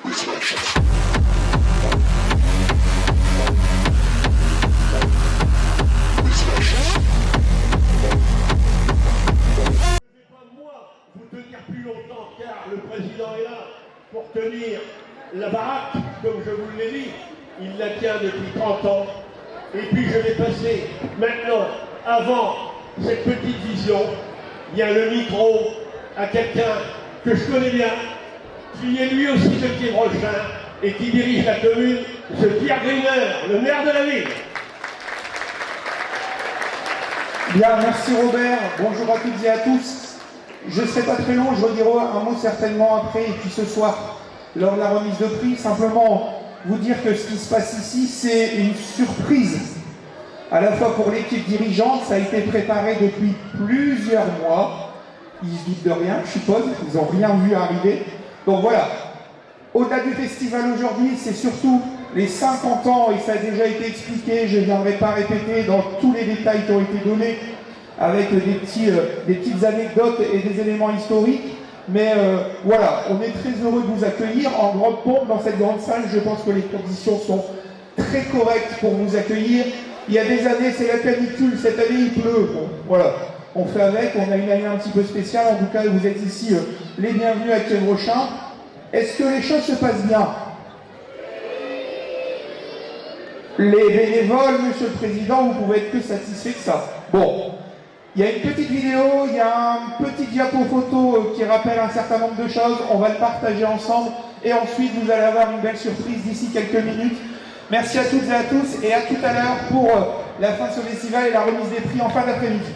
Plus longtemps car le président est là pour tenir la baraque, comme je vous l'ai dit, il la tient depuis 30 ans. Et puis je vais passer maintenant, avant cette petite vision, il y a le micro à quelqu'un que je connais bien, qui est lui aussi de Quiévrochin et qui dirige la commune, ce Pierre Griner, le maire de la ville. Bien, merci Robert, bonjour à toutes et à tous. Je ne serai pas très long, je redirai un mot certainement après, et puis ce soir, lors de la remise de prix, simplement vous dire que ce qui se passe ici, c'est une surprise. À la fois pour l'équipe dirigeante, ça a été préparé depuis plusieurs mois. Ils se doutent de rien, je suppose, ils n'ont rien vu arriver. Donc voilà, au-delà du festival aujourd'hui, c'est surtout les 50 ans, et ça a déjà été expliqué, je ne viendrai pas répéter dans tous les détails qui ont été donnés, avec des petites anecdotes et des éléments historiques. Mais voilà, on est très heureux de vous accueillir en grande pompe dans cette grande salle. Je pense que les conditions sont très correctes pour vous accueillir. Il y a des années, c'est la canicule. Cette année, il pleut. Bon, voilà, on fait avec. On a une année un petit peu spéciale. En tout cas, vous êtes ici les bienvenus à Quiévrochin. Est-ce que les choses se passent bien? Les bénévoles, Monsieur le Président, vous pouvez être que satisfait de ça. Bon. Il y a une petite vidéo, il y a un petit diapo photo qui rappelle un certain nombre de choses. On va le partager ensemble et ensuite vous allez avoir une belle surprise d'ici quelques minutes. Merci à toutes et à tous et à tout à l'heure pour la fin de ce festival et la remise des prix en fin d'après-midi.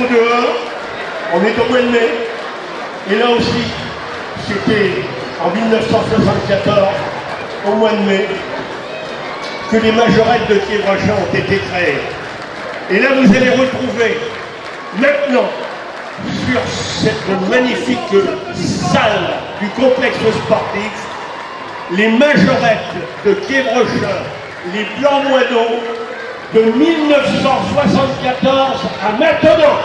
au dehors, on est au mois de mai, et là aussi, c'était en 1974, au mois de mai, que les majorettes de Quiévrochin ont été créées. Et là, vous allez retrouver, maintenant, sur cette magnifique salle du complexe sportif, les majorettes de Quiévrochin, les blancs moineaux, de 1974 à maintenant.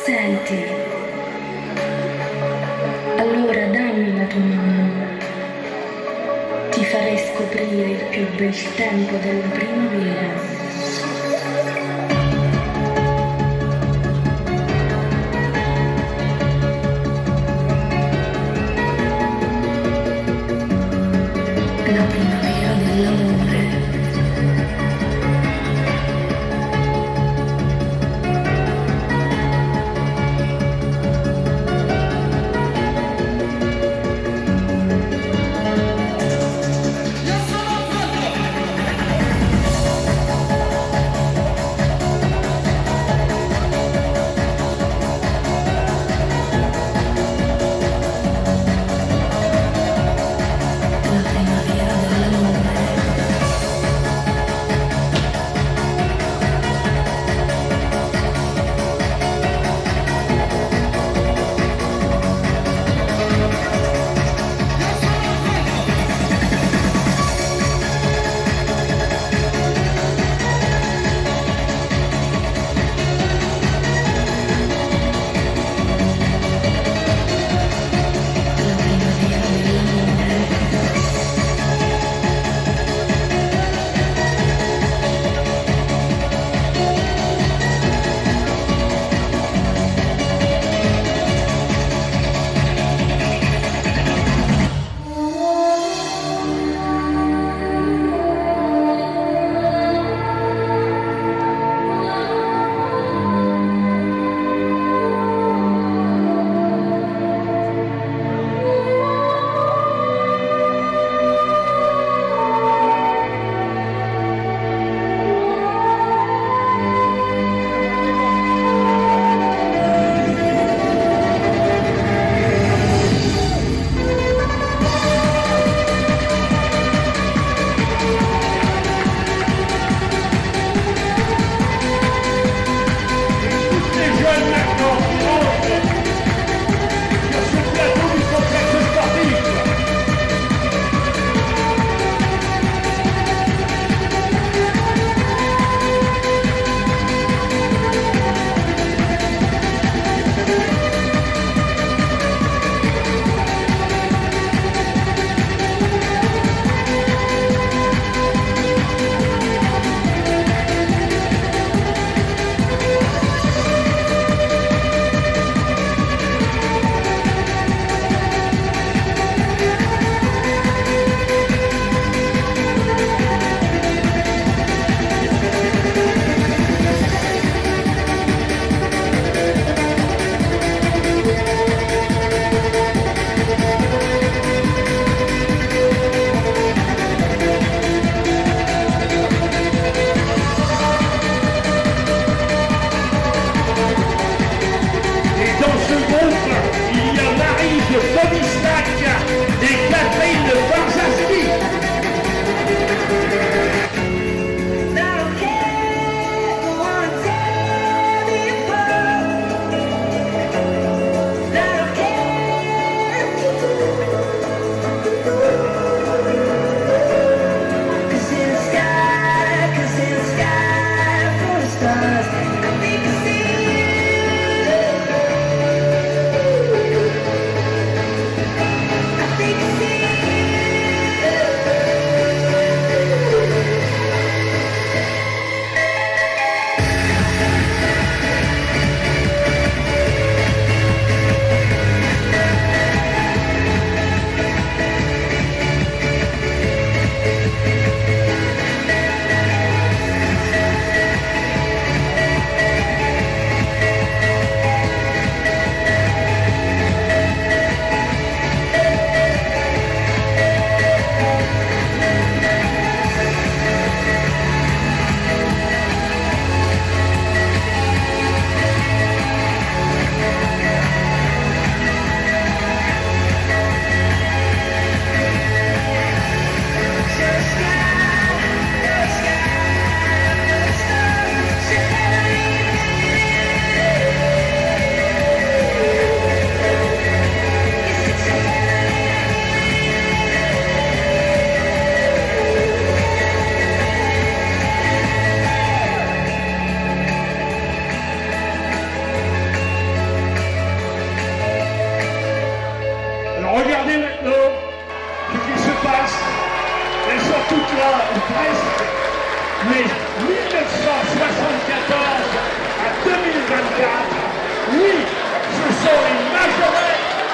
Senti, allora dammi la tua mano, ti farei scoprire il più bel tempo della primavera. La primavera dell'amore.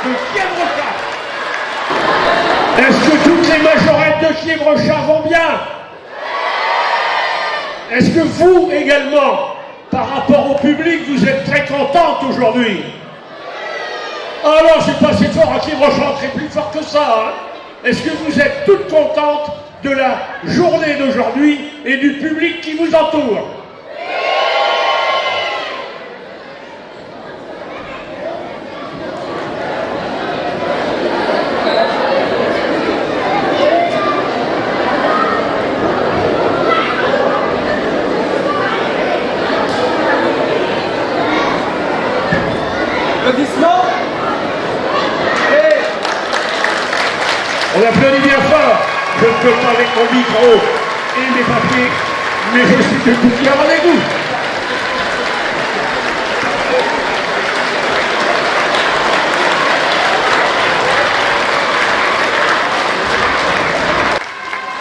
de Kievrocha. Est-ce que toutes les majorettes de Kievrocha vont bien? Est-ce que vous également, par rapport au public, vous êtes très contente aujourd'hui? Alors, c'est pas assez fort à Kievrocha, très plus fort que ça. Hein. Est-ce que vous êtes toutes contentes de la journée d'aujourd'hui et du public qui vous entoure? On applaudit bien fort. Je ne peux pas avec mon micro et mes papiers, mais je suis de tout cœur avec vous.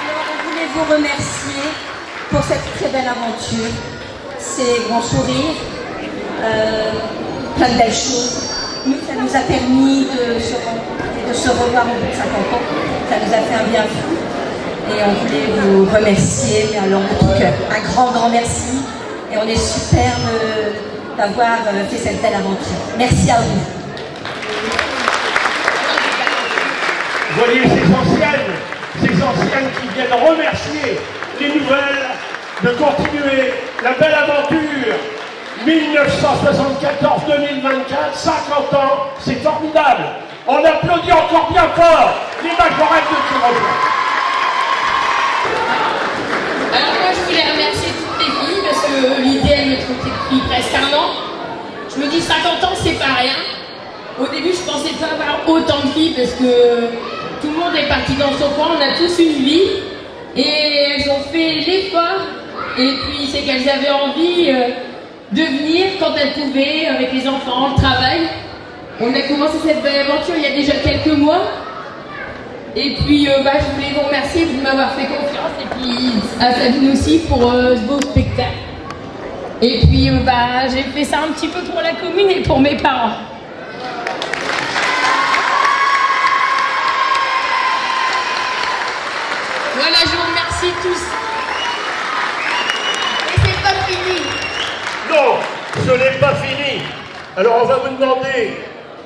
Alors, on voulait vous remercier pour cette très belle aventure, ces grands sourires, plein de belles choses. Nous, ça nous a permis de se rencontrer, de se revoir au bout de 50 ans. Ça nous a fait un bien fou. Et on voulait vous remercier, mais alors de tout cœur. Un grand merci. Et on est super d'avoir fait cette belle aventure. Merci à vous. Voyez ces anciennes qui viennent remercier les nouvelles de continuer la belle aventure. 1974-2024, 50 ans, c'est formidable. On applaudit encore bien fort les majorettes de Kievrocha. Alors moi je voulais remercier toutes les filles parce que l'idée elle m'est trompée depuis presque un an. Je me dis 50 ans c'est pas rien. Au début je pensais pas avoir autant de filles parce que tout le monde est parti dans son coin, on a tous une vie et elles ont fait l'effort et puis c'est qu'elles avaient envie de venir quand elles pouvaient avec les enfants, le travail. On a commencé cette belle aventure il y a déjà quelques mois. Et puis je voulais vous remercier de m'avoir fait confiance et puis à Sabine aussi pour ce beau spectacle. Et puis j'ai fait ça un petit peu pour la commune et pour mes parents. Voilà, je vous remercie tous. Et c'est pas fini. Non, ce n'est pas fini. Alors on va vous demander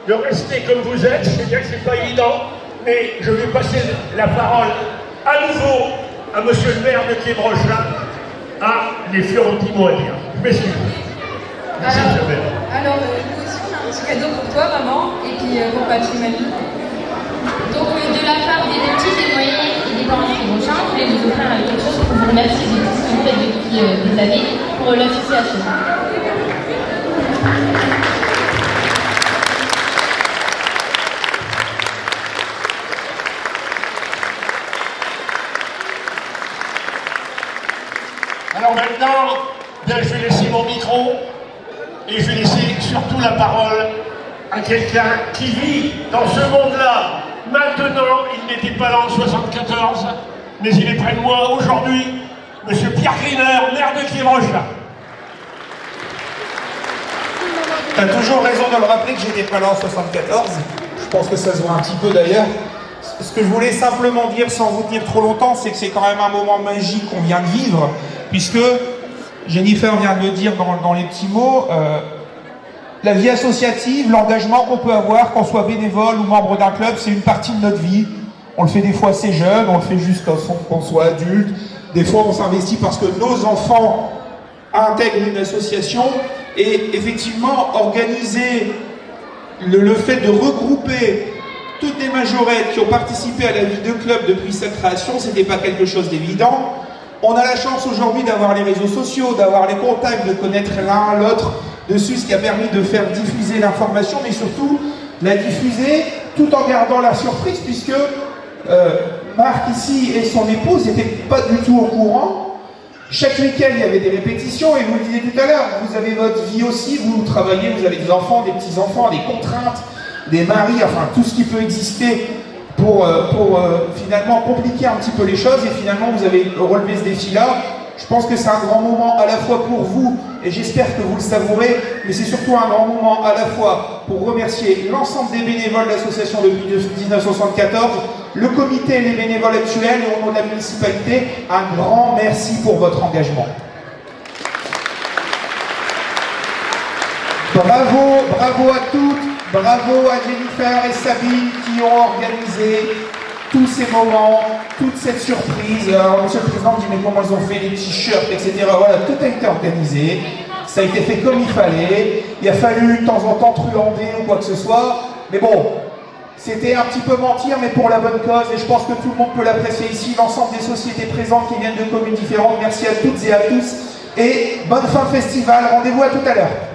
de rester comme vous êtes. Je sais bien que c'est pas évident, mais je vais passer la parole à nouveau à monsieur le maire de Kievrocha, à les Fiorentino à dire. Je m'excuse. Merci, monsieur le maire. Alors, nous aussi, on a un petit cadeau pour toi, maman, et puis pour papy, mamie. Donc de la part des petits, des moyens et des parents de Kievrocha, je voulais vous offrir quelque chose pour vous remercier de tout ce que vous faites depuis des années pour l'association. Alors maintenant, bien, je vais laisser mon micro et je vais laisser surtout la parole à quelqu'un qui vit dans ce monde-là. Maintenant, il n'était pas là en 74, mais il est près de moi aujourd'hui, monsieur Pierre Griner, maire de Kievrocha. Tu as toujours raison de le rappeler que j'étais pas là en 74. Je pense que ça se voit un petit peu d'ailleurs. Ce que je voulais simplement dire, sans vous tenir trop longtemps, c'est que c'est quand même un moment magique qu'on vient de vivre, puisque Jennifer vient de le dire dans les petits mots, la vie associative, l'engagement qu'on peut avoir, qu'on soit bénévole ou membre d'un club, c'est une partie de notre vie. On le fait des fois assez jeune, on le fait juste quand on soit adulte. Des fois, on s'investit parce que nos enfants intègrent une association. Et effectivement, organiser le fait de regrouper toutes les majorettes qui ont participé à la vie de club depuis sa création, c'était pas quelque chose d'évident. On a la chance aujourd'hui d'avoir les réseaux sociaux, d'avoir les contacts, de connaître l'un l'autre dessus, ce qui a permis de faire diffuser l'information, mais surtout la diffuser tout en gardant la surprise, puisque Marc ici et son épouse n'étaient pas du tout au courant. Chaque week-end, il y avait des répétitions, et vous le disiez tout à l'heure, vous avez votre vie aussi, vous travaillez, vous avez des enfants, des petits-enfants, des contraintes, des maris, enfin tout ce qui peut exister pour finalement compliquer un petit peu les choses, et finalement vous avez relevé ce défi-là. Je pense que c'est un grand moment à la fois pour vous, et j'espère que vous le savourez, mais c'est surtout un grand moment à la fois pour remercier l'ensemble des bénévoles de l'association depuis 1974, le comité et les bénévoles actuels, et au nom de la municipalité, un grand merci pour votre engagement. Bravo, bravo à toutes, bravo à Jennifer et Sabine qui ont organisé tous ces moments, toute cette surprise. Alors, Monsieur le Président me dit, mais comment ils ont fait les t-shirts, etc. Voilà, tout a été organisé. Ça a été fait comme il fallait. Il a fallu de temps en temps truander ou quoi que ce soit. Mais bon, c'était un petit peu mentir, mais pour la bonne cause. Et je pense que tout le monde peut l'apprécier ici. L'ensemble des sociétés présentes qui viennent de communes différentes. Merci à toutes et à tous. Et bonne fin de festival. Rendez-vous à tout à l'heure.